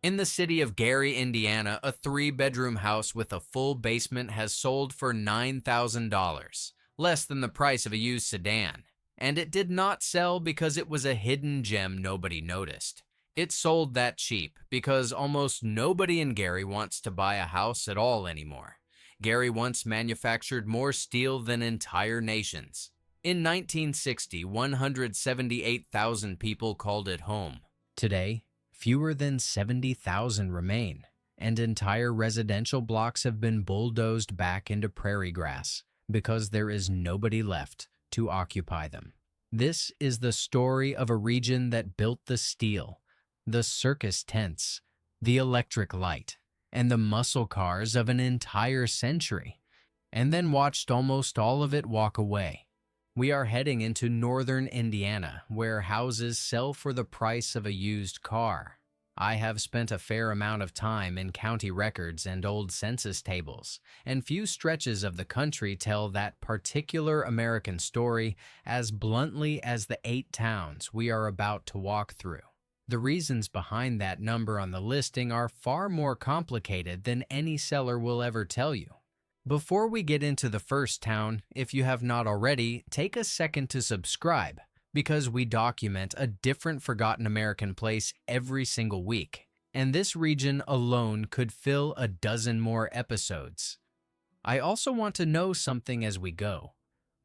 In the city of Gary, Indiana, a three-bedroom house with a full basement has sold for $9,000, less than the price of a used sedan. And it did not sell because it was a hidden gem nobody noticed. It sold that cheap because almost nobody in Gary wants to buy a house at all anymore. Gary once manufactured more steel than entire nations. In 1960, 178,000 people called it home. Today, fewer than 70,000 remain, and entire residential blocks have been bulldozed back into prairie grass because there is nobody left to occupy them. This is the story of a region that built the steel, the circus tents, the electric light, and the muscle cars of an entire century, and then watched almost all of it walk away. We are heading into northern Indiana, where houses sell for the price of a used car. I have spent a fair amount of time in county records and old census tables, and few stretches of the country tell that particular American story as bluntly as the 8 towns we are about to walk through. The reasons behind that number on the listing are far more complicated than any seller will ever tell you. Before we get into the first town, if you have not already, take a second to subscribe, because we document a different forgotten American place every single week, and this region alone could fill a dozen more episodes. I also want to know something as we go.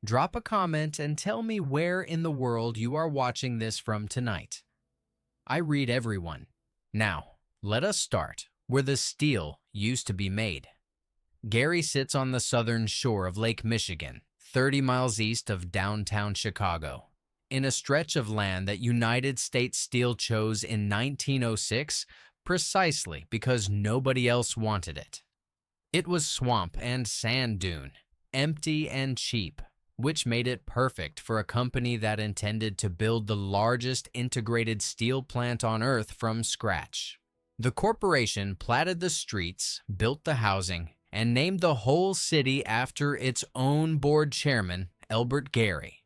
Drop a comment and tell me where in the world you are watching this from tonight. I read everyone. Now, let us start where the steel used to be made. Gary sits on the southern shore of Lake Michigan, 30 miles east of downtown Chicago, in a stretch of land that United States Steel chose in 1906 precisely because nobody else wanted it. It was swamp and sand dune, empty and cheap, which made it perfect for a company that intended to build the largest integrated steel plant on Earth from scratch. The corporation platted the streets, built the housing, and named the whole city after its own board chairman, Elbert Gary.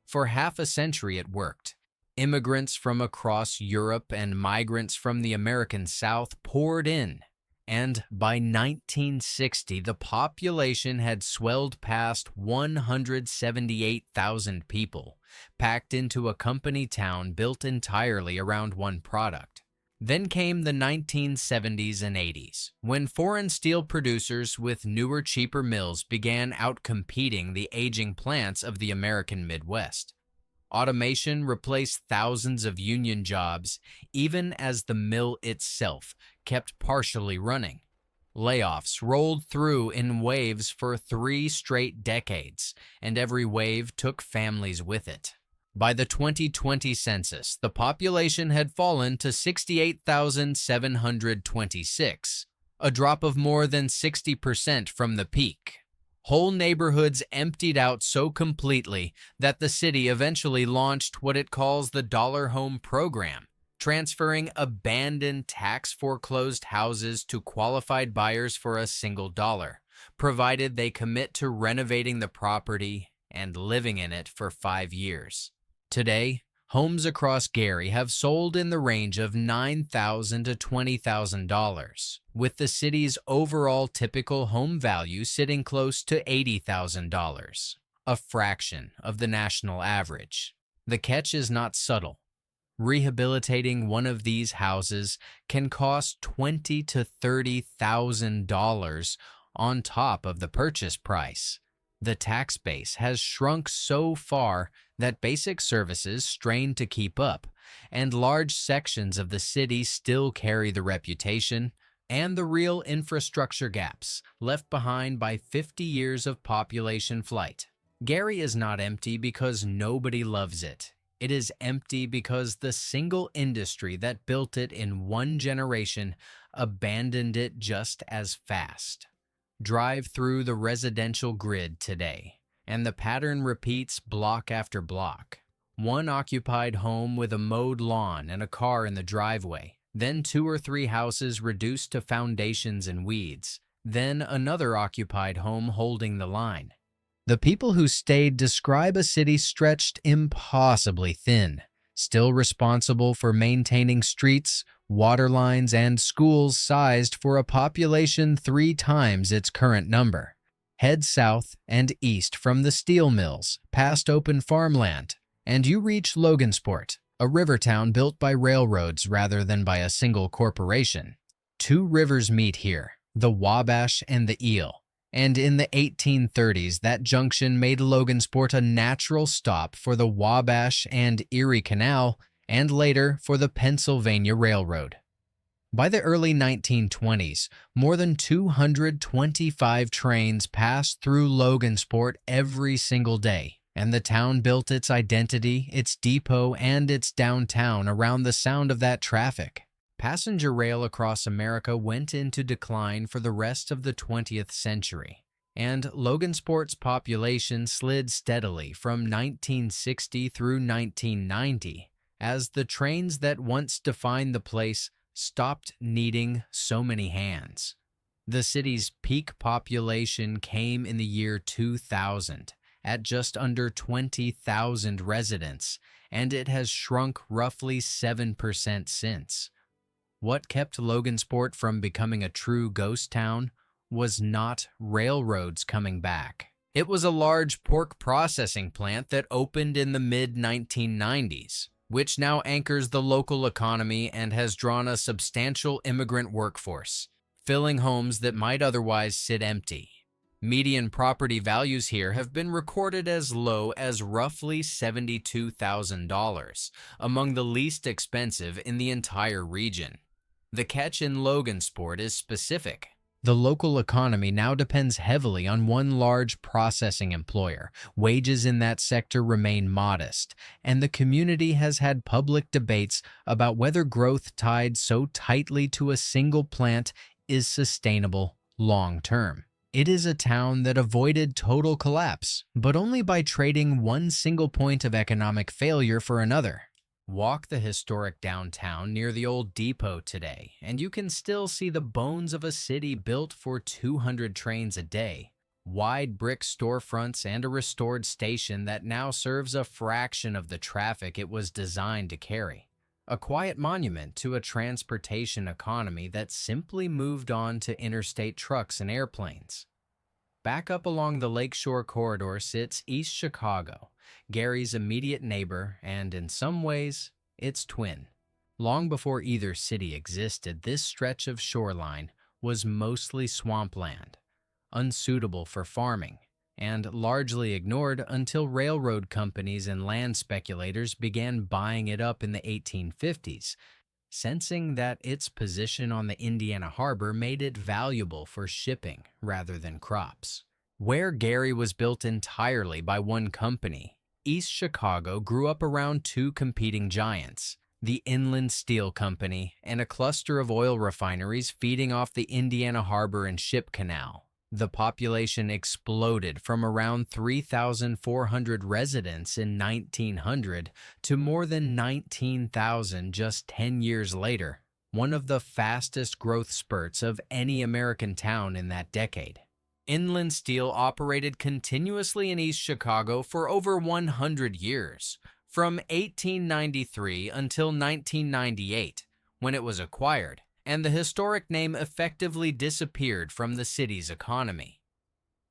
For half a century it worked. Immigrants from across Europe and migrants from the American South poured in, and by 1960 the population had swelled past 178,000 people, packed into a company town built entirely around one product. Then came the 1970s and 80s, when foreign steel producers with newer, cheaper mills began outcompeting the aging plants of the American Midwest. Automation replaced thousands of union jobs, even as the mill itself kept partially running. Layoffs rolled through in waves for 3 straight decades, and every wave took families with it. By the 2020 census, the population had fallen to 68,726, a drop of more than 60% from the peak. Whole neighborhoods emptied out so completely that the city eventually launched what it calls the Dollar Home Program, transferring abandoned tax-foreclosed houses to qualified buyers for a single dollar, provided they commit to renovating the property and living in it for 5 years. Today, homes across Gary have sold in the range of $9,000 to $20,000, with the city's overall typical home value sitting close to $80,000, a fraction of the national average. The catch is not subtle. Rehabilitating one of these houses can cost $20,000 to $30,000 on top of the purchase price. The tax base has shrunk so far that basic services strain to keep up, and large sections of the city still carry the reputation and the real infrastructure gaps left behind by 50 years of population flight. Gary is not empty because nobody loves it. It is empty because the single industry that built it in one generation abandoned it just as fast. Drive through the residential grid today, and the pattern repeats block after block. One occupied home with a mowed lawn and a car in the driveway, then 2 or 3 houses reduced to foundations and weeds, then another occupied home holding the line. The people who stayed describe a city stretched impossibly thin, still responsible for maintaining streets, water lines, and schools sized for a population 3 times its current number. Head south and east from the steel mills, past open farmland, and you reach Logansport, a river town built by railroads rather than by a single corporation. 2 rivers meet here, the Wabash and the Eel, and in the 1830s that junction made Logansport a natural stop for the Wabash and Erie Canal, and later for the Pennsylvania Railroad. By the early 1920s, more than 225 trains passed through Logansport every single day, and the town built its identity, its depot, and its downtown around the sound of that traffic. Passenger rail across America went into decline for the rest of the 20th century, and Logansport's population slid steadily from 1960 through 1990 as the trains that once defined the place stopped needing so many hands. The city's peak population came in the year 2000 at just under 20,000 residents, and it has shrunk roughly 7% since. What kept Logansport from becoming a true ghost town was not railroads coming back. It was a large pork processing plant that opened in the mid-1990s, which now anchors the local economy and has drawn a substantial immigrant workforce, filling homes that might otherwise sit empty. Median property values here have been recorded as low as roughly $72,000, among the least expensive in the entire region. The catch in Logansport is specific. The local economy now depends heavily on one large processing employer. Wages in that sector remain modest, and the community has had public debates about whether growth tied so tightly to a single plant is sustainable long-term. It is a town that avoided total collapse, but only by trading one single point of economic failure for another. Walk the historic downtown near the old depot today, and you can still see the bones of a city built for 200 trains a day. Wide brick storefronts and a restored station that now serves a fraction of the traffic it was designed to carry. A quiet monument to a transportation economy that simply moved on to interstate trucks and airplanes. Back up along the Lakeshore Corridor sits East Chicago, Gary's immediate neighbor, and in some ways, its twin. Long before either city existed, this stretch of shoreline was mostly swampland, unsuitable for farming, and largely ignored until railroad companies and land speculators began buying it up in the 1850s, sensing that its position on the Indiana harbor made it valuable for shipping rather than crops. Where Gary was built entirely by one company, East Chicago grew up around 2 competing giants, the Inland Steel Company and a cluster of oil refineries feeding off the Indiana Harbor and Ship Canal. The population exploded from around 3,400 residents in 1900 to more than 19,000 just 10 years later, one of the fastest growth spurts of any American town in that decade. Inland Steel operated continuously in East Chicago for over 100 years, from 1893 until 1998, when it was acquired, and the historic name effectively disappeared from the city's economy.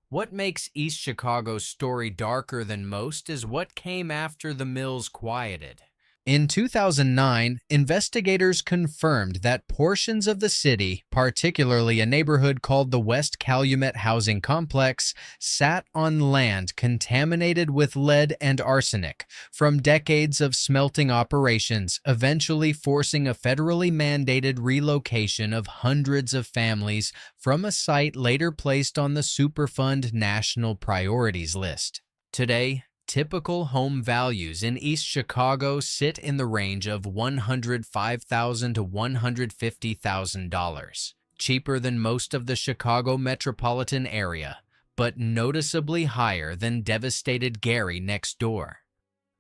What makes East Chicago's story darker than most is what came after the mills quieted. In 2009, investigators confirmed that portions of the city, particularly a neighborhood called the West Calumet Housing Complex, sat on land contaminated with lead and arsenic from decades of smelting operations, eventually forcing a federally mandated relocation of hundreds of families from a site later placed on the Superfund National Priorities List. Today, typical home values in East Chicago sit in the range of $105,000 to $150,000, cheaper than most of the Chicago metropolitan area, but noticeably higher than devastated Gary next door.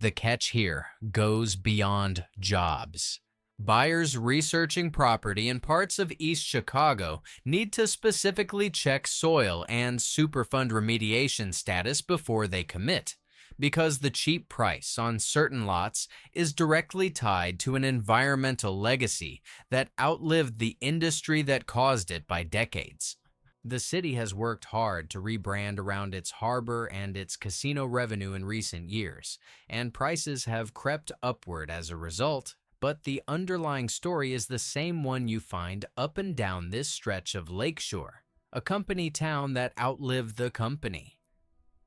The catch here goes beyond jobs. Buyers researching property in parts of East Chicago need to specifically check soil and Superfund remediation status before they commit, because the cheap price on certain lots is directly tied to an environmental legacy that outlived the industry that caused it by decades. The city has worked hard to rebrand around its harbor and its casino revenue in recent years, and prices have crept upward as a result, but the underlying story is the same one you find up and down this stretch of Lakeshore, a company town that outlived the company.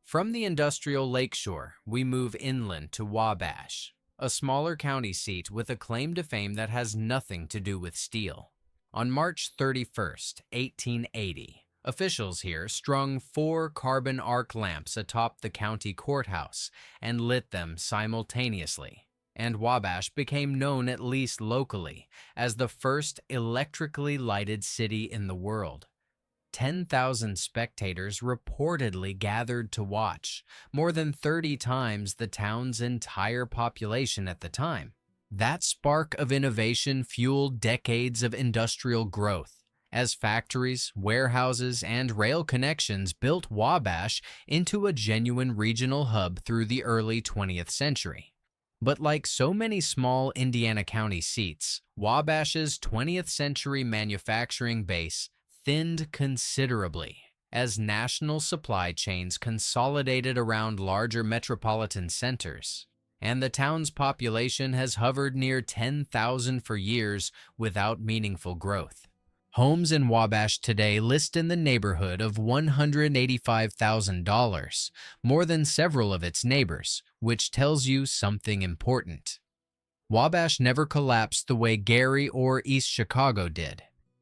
From the industrial Lakeshore, we move inland to Wabash, a smaller county seat with a claim to fame that has nothing to do with steel. On March 31st, 1880, officials here strung 4 carbon arc lamps atop the county courthouse and lit them simultaneously, and Wabash became known, at least locally, as the first electrically lighted city in the world. 10,000 spectators reportedly gathered to watch, more than 30 times the town's entire population at the time. That spark of innovation fueled decades of industrial growth, as factories, warehouses, and rail connections built Wabash into a genuine regional hub through the early 20th century. But like so many small Indiana county seats, Wabash's 20th century manufacturing base thinned considerably as national supply chains consolidated around larger metropolitan centers, and the town's population has hovered near 10,000 for years without meaningful growth. Homes in Wabash today list in the neighborhood of $185,000, more than several of its neighbors, which tells you something important. Wabash never collapsed the way Gary or East Chicago did.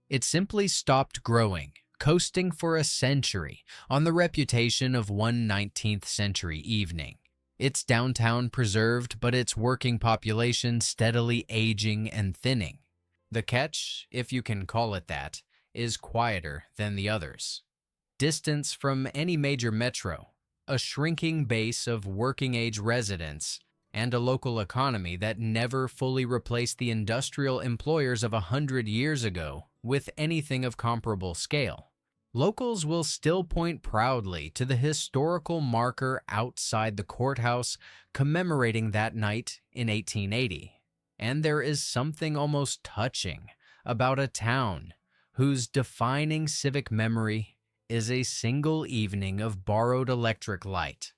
It simply stopped growing, coasting for a century on the reputation of one 19th century evening. Its downtown preserved, but its working population steadily aging and thinning. The catch, if you can call it that, is quieter than the others. Distance from any major metro, a shrinking base of working-age residents, and a local economy that never fully replaced the industrial employers of 100 years ago with anything of comparable scale. Locals will still point proudly to the historical marker outside the courthouse commemorating that night in 1880. And there is something almost touching about a town whose defining civic memory is a single evening of borrowed electric light,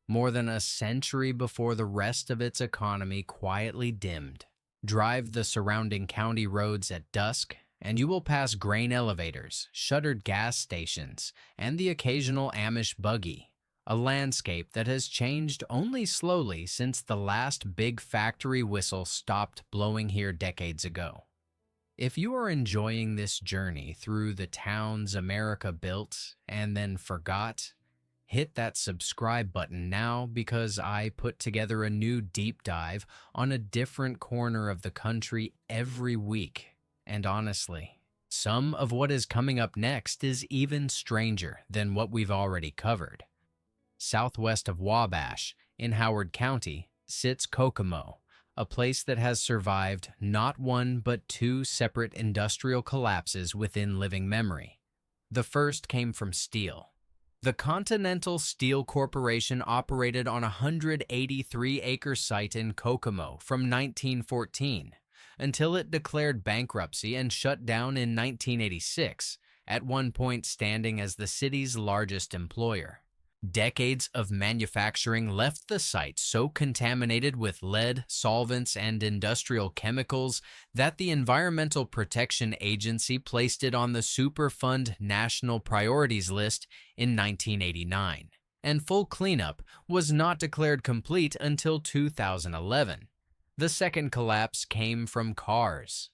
more than a century before the rest of its economy quietly dimmed. Drive the surrounding county roads at dusk, and you will pass grain elevators, shuttered gas stations, and the occasional Amish buggy, a landscape that has changed only slowly since the last big factory whistle stopped blowing here decades ago. If you are enjoying this journey through the towns America built and then forgot, hit that subscribe button now, because I put together a new deep dive on a different corner of the country every week. And honestly, some of what is coming up next is even stranger than what we've already covered. Southwest of Wabash, in Howard County, sits Kokomo, a place that has survived not one but 2 separate industrial collapses within living memory. The first came from steel. The Continental Steel Corporation operated on a 183-acre site in Kokomo from 1914 until it declared bankruptcy and shut down in 1986, at one point standing as the city's largest employer. Decades of manufacturing left the site so contaminated with lead, solvents, and industrial chemicals that the Environmental Protection Agency placed it on the Superfund National Priorities List in 1989, and full cleanup was not declared complete until 2011. The second collapse came from cars.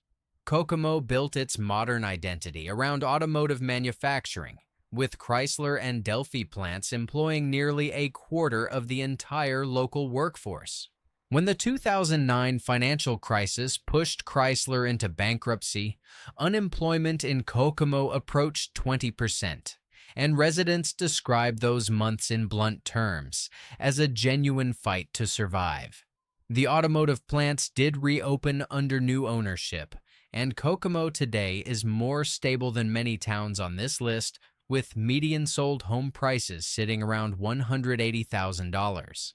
Kokomo built its modern identity around automotive manufacturing, with Chrysler and Delphi plants employing nearly a quarter of the entire local workforce. When the 2009 financial crisis pushed Chrysler into bankruptcy, unemployment in Kokomo approached 20%, and residents described those months in blunt terms as a genuine fight to survive. The automotive plants did reopen under new ownership, and Kokomo today is more stable than many towns on this list, with median sold home prices sitting around $180,000.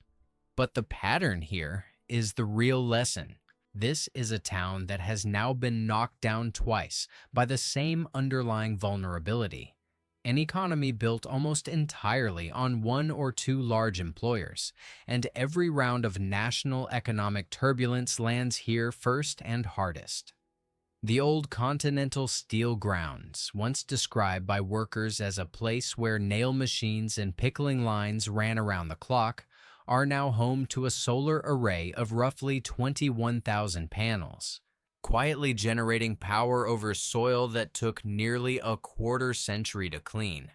But the pattern here is the real lesson. This is a town that has now been knocked down twice by the same underlying vulnerability. An economy built almost entirely on one or two large employers, and every round of national economic turbulence lands here first and hardest. The old Continental Steel grounds, once described by workers as a place where nail machines and pickling lines ran around the clock, are now home to a solar array of roughly 21,000 panels, quietly generating power over soil that took nearly a quarter-century to clean.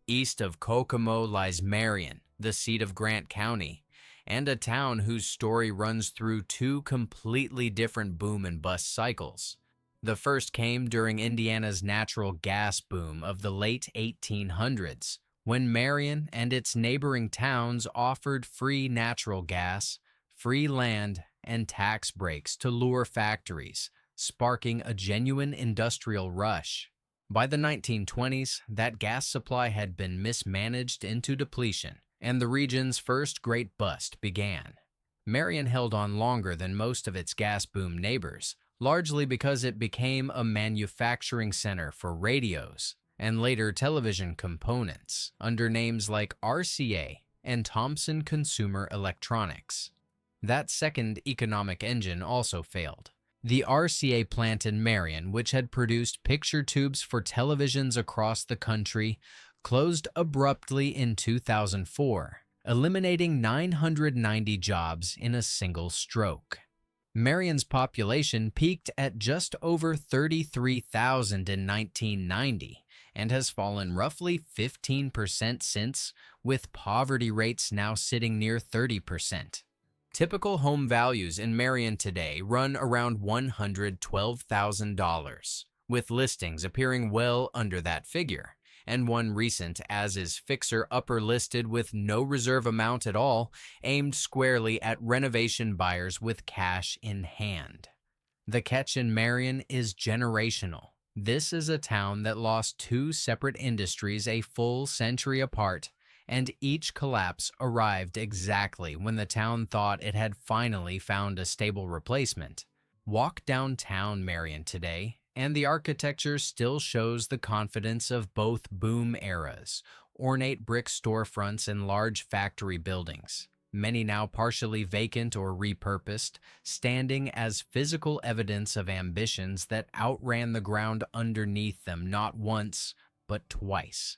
East of Kokomo lies Marion, the seat of Grant County, and a town whose story runs through two completely different boom and bust cycles. The first came during Indiana's natural gas boom of the late 1800s, when Marion and its neighboring towns offered free natural gas, free land, and tax breaks to lure factories, sparking a genuine industrial rush. By the 1920s, that gas supply had been mismanaged into depletion, and the region's first great bust began. Marion held on longer than most of its gas boom neighbors, largely because it became a manufacturing center for radios and later television components under names like RCA and Thomson Consumer Electronics. That second economic engine also failed. The RCA plant in Marion, which had produced picture tubes for televisions across the country, closed abruptly in 2004, eliminating 990 jobs in a single stroke. Marion's population peaked at just over 33,000 in 1990 and has fallen roughly 15% since, with poverty rates now sitting near 30%. Typical home values in Marion today run around $112,000, with listings appearing well under that figure, and one recent as-is fixer upper listed with no reserve amount at all, aimed squarely at renovation buyers with cash in hand. The catch in Marion is generational. This is a town that lost two separate industries a full century apart, and each collapse arrived exactly when the town thought it had finally found a stable replacement. Walk downtown Marion today, and the architecture still shows the confidence of both boom eras, ornate brick storefronts and large factory buildings, many now partially vacant or repurposed, standing as physical evidence of ambitions that outran the ground underneath them not once, but twice.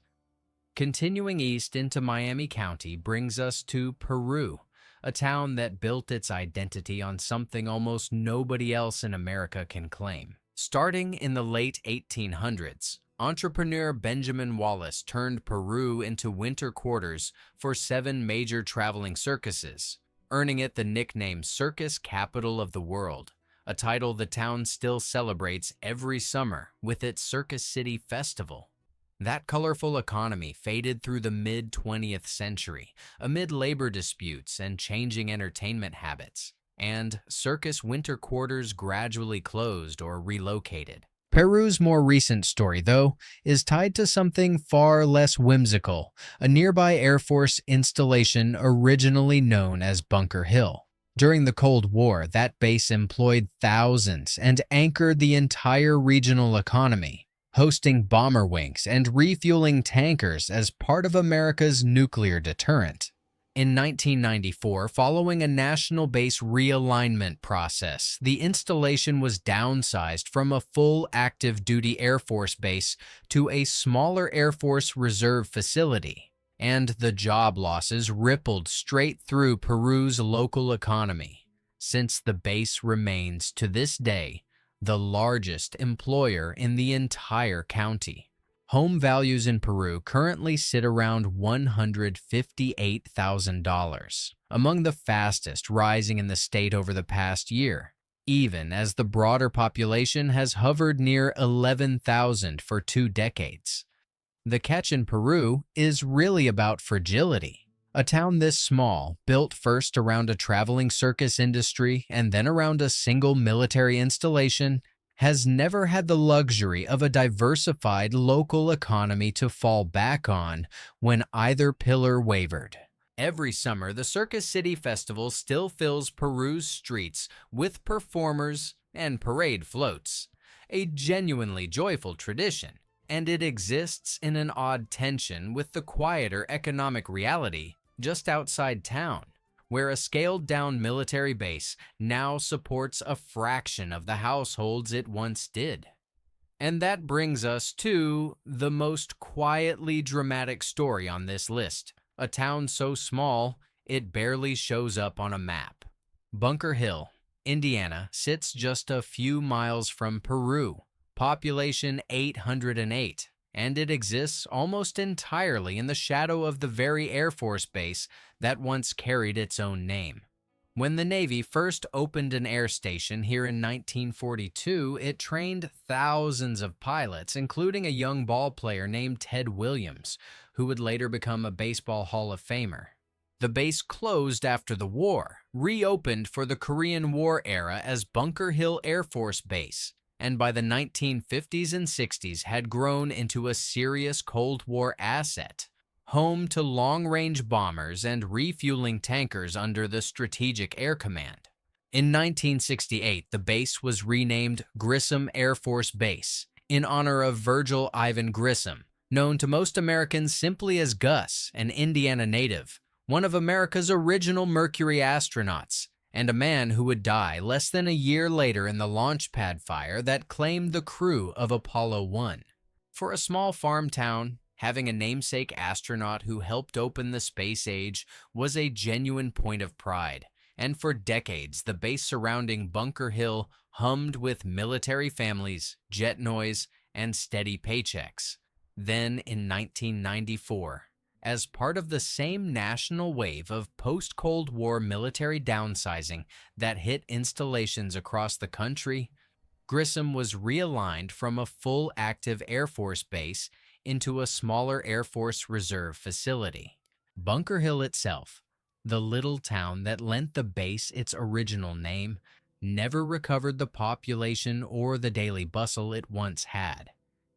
Continuing east into Miami County brings us to Peru, a town that built its identity on something almost nobody else in America can claim. Starting in the late 1800s, entrepreneur Benjamin Wallace turned Peru into winter quarters for 7 major traveling circuses, earning it the nickname Circus Capital of the World, a title the town still celebrates every summer with its Circus City Festival. That colorful economy faded through the mid-20th century amid labor disputes and changing entertainment habits, and circus winter quarters gradually closed or relocated. Peru's more recent story, though, is tied to something far less whimsical, a nearby Air Force installation originally known as Bunker Hill. During the Cold War, that base employed thousands and anchored the entire regional economy, hosting bomber wings and refueling tankers as part of America's nuclear deterrent. In 1994, following a national base realignment process, the installation was downsized from a full active-duty Air Force base to a smaller Air Force Reserve facility, and the job losses rippled straight through Peru's local economy, since the base remains, to this day, the largest employer in the entire county. Home values in Peru currently sit around $158,000, among the fastest rising in the state over the past year, even as the broader population has hovered near 11,000 for 2 decades. The catch in Peru is really about fragility. A town this small, built first around a traveling circus industry and then around a single military installation, has never had the luxury of a diversified local economy to fall back on when either pillar wavered. Every summer, the Circus City Festival still fills Peru's streets with performers and parade floats, a genuinely joyful tradition, and it exists in an odd tension with the quieter economic reality just outside town, where a scaled-down military base now supports a fraction of the households it once did. And that brings us to the most quietly dramatic story on this list, a town so small it barely shows up on a map. Bunker Hill, Indiana, sits just a few miles from Peru, population 808, and it exists almost entirely in the shadow of the very Air Force base that once carried its own name. When the Navy first opened an air station here in 1942, it trained thousands of pilots, including a young ball player named Ted Williams, who would later become a Baseball Hall of Famer. The base closed after the war, reopened for the Korean War era as Bunker Hill Air Force Base, and by the 1950s and 60s had grown into a serious Cold War asset, home to long-range bombers and refueling tankers under the Strategic Air Command. In 1968, the base was renamed Grissom Air Force Base in honor of Virgil Ivan Grissom, known to most Americans simply as Gus, an Indiana native, one of America's original Mercury astronauts, and a man who would die less than a year later in the launch pad fire that claimed the crew of Apollo 1. For a small farm town, having a namesake astronaut who helped open the space age was a genuine point of pride, and for decades the base surrounding Bunker Hill hummed with military families, jet noise, and steady paychecks. Then in 1994, as part of the same national wave of post-Cold War military downsizing that hit installations across the country, Grissom was realigned from a full active Air Force base into a smaller Air Force Reserve facility. Bunker Hill itself, the little town that lent the base its original name, never recovered the population or the daily bustle it once had,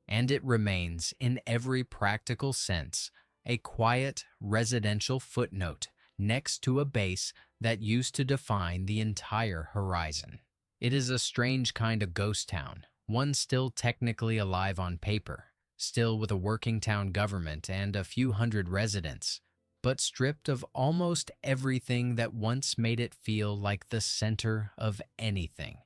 and it remains, in every practical sense, a quiet residential footnote next to a base that used to define the entire horizon. It is a strange kind of ghost town, one still technically alive on paper, still with a working town government and a few hundred residents, but stripped of almost everything that once made it feel like the center of anything.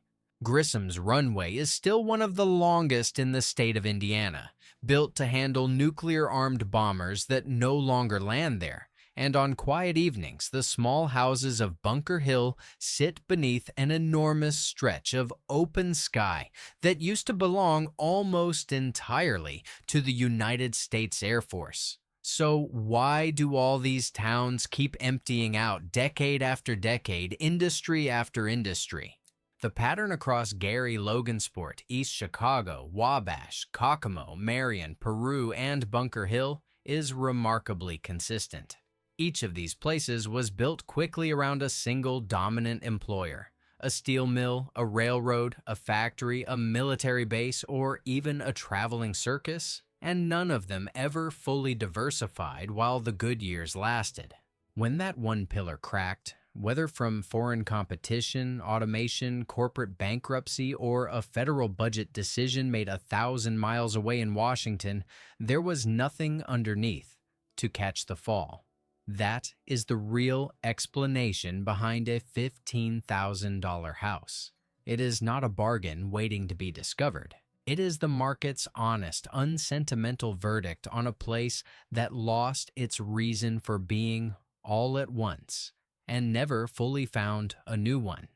Grissom's runway is still one of the longest in the state of Indiana, built to handle nuclear-armed bombers that no longer land there, and on quiet evenings, the small houses of Bunker Hill sit beneath an enormous stretch of open sky that used to belong almost entirely to the United States Air Force. So why do all these towns keep emptying out decade after decade, industry after industry? The pattern across Gary, Logansport, East Chicago, Wabash, Kokomo, Marion, Peru, and Bunker Hill is remarkably consistent. Each of these places was built quickly around a single dominant employer, a steel mill, a railroad, a factory, a military base, or even a traveling circus, and none of them ever fully diversified while the good years lasted. When that one pillar cracked, whether from foreign competition, automation, corporate bankruptcy, or a federal budget decision made 1,000 miles away in Washington, there was nothing underneath to catch the fall. That is the real explanation behind a $15,000 house. It is not a bargain waiting to be discovered. It is the market's honest, unsentimental verdict on a place that lost its reason for being all at once and never fully found a new one.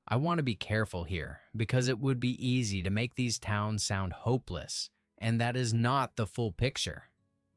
I want to be careful here because it would be easy to make these towns sound hopeless, and that is not the full picture.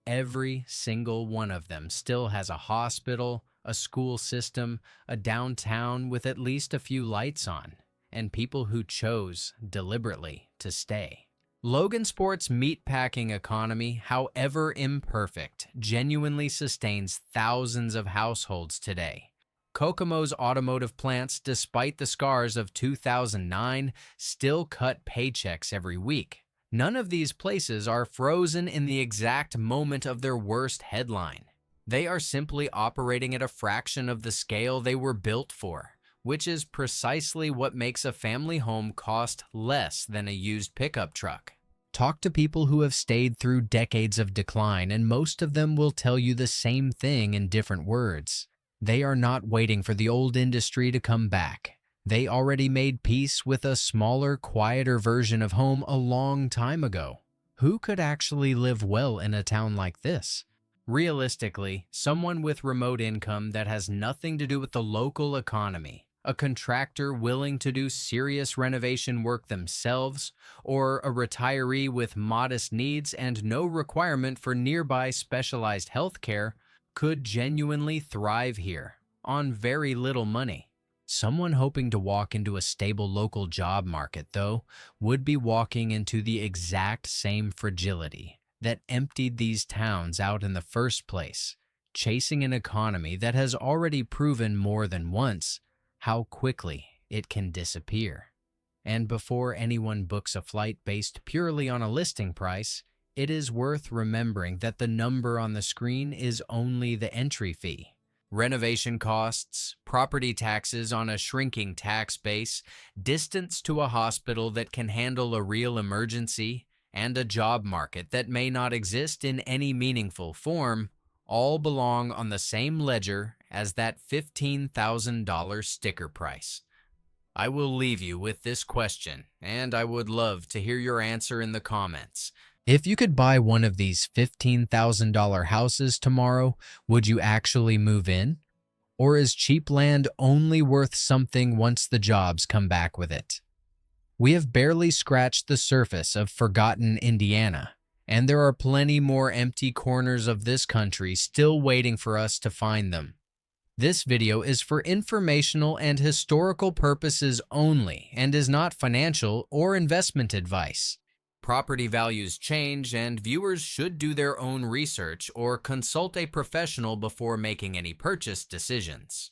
Every single one of them still has a hospital, a school system, a downtown with at least a few lights on, and people who chose deliberately to stay. Logansport's meatpacking economy, however imperfect, genuinely sustains thousands of households today. Kokomo's automotive plants, despite the scars of 2009, still cut paychecks every week. None of these places are frozen in the exact moment of their worst headline. They are simply operating at a fraction of the scale they were built for, which is precisely what makes a family home cost less than a used pickup truck. Talk to people who have stayed through decades of decline, and most of them will tell you the same thing in different words. They are not waiting for the old industry to come back. They already made peace with a smaller, quieter version of home a long time ago. Who could actually live well in a town like this? Realistically, someone with remote income that has nothing to do with the local economy, a contractor willing to do serious renovation work themselves, or a retiree with modest needs and no requirement for nearby specialized health care could genuinely thrive here on very little money. Someone hoping to walk into a stable local job market, though, would be walking into the exact same fragility that emptied these towns out in the first place, chasing an economy that has already proven more than once how quickly it can disappear. And before anyone books a flight based purely on a listing price, it is worth remembering that the number on the screen is only the entry fee. Renovation costs, property taxes on a shrinking tax base, distance to a hospital that can handle a real emergency, and a job market that may not exist in any meaningful form, all belong on the same ledger as that $15,000 sticker price. I will leave you with this question, and I would love to hear your answer in the comments. If you could buy one of these $15,000 houses tomorrow, would you actually move in? Or is cheap land only worth something once the jobs come back with it? We have barely scratched the surface of forgotten Indiana, and there are plenty more empty corners of this country still waiting for us to find them. This video is for informational and historical purposes only and is not financial or investment advice. Property values change, and viewers should do their own research or consult a professional before making any purchase decisions.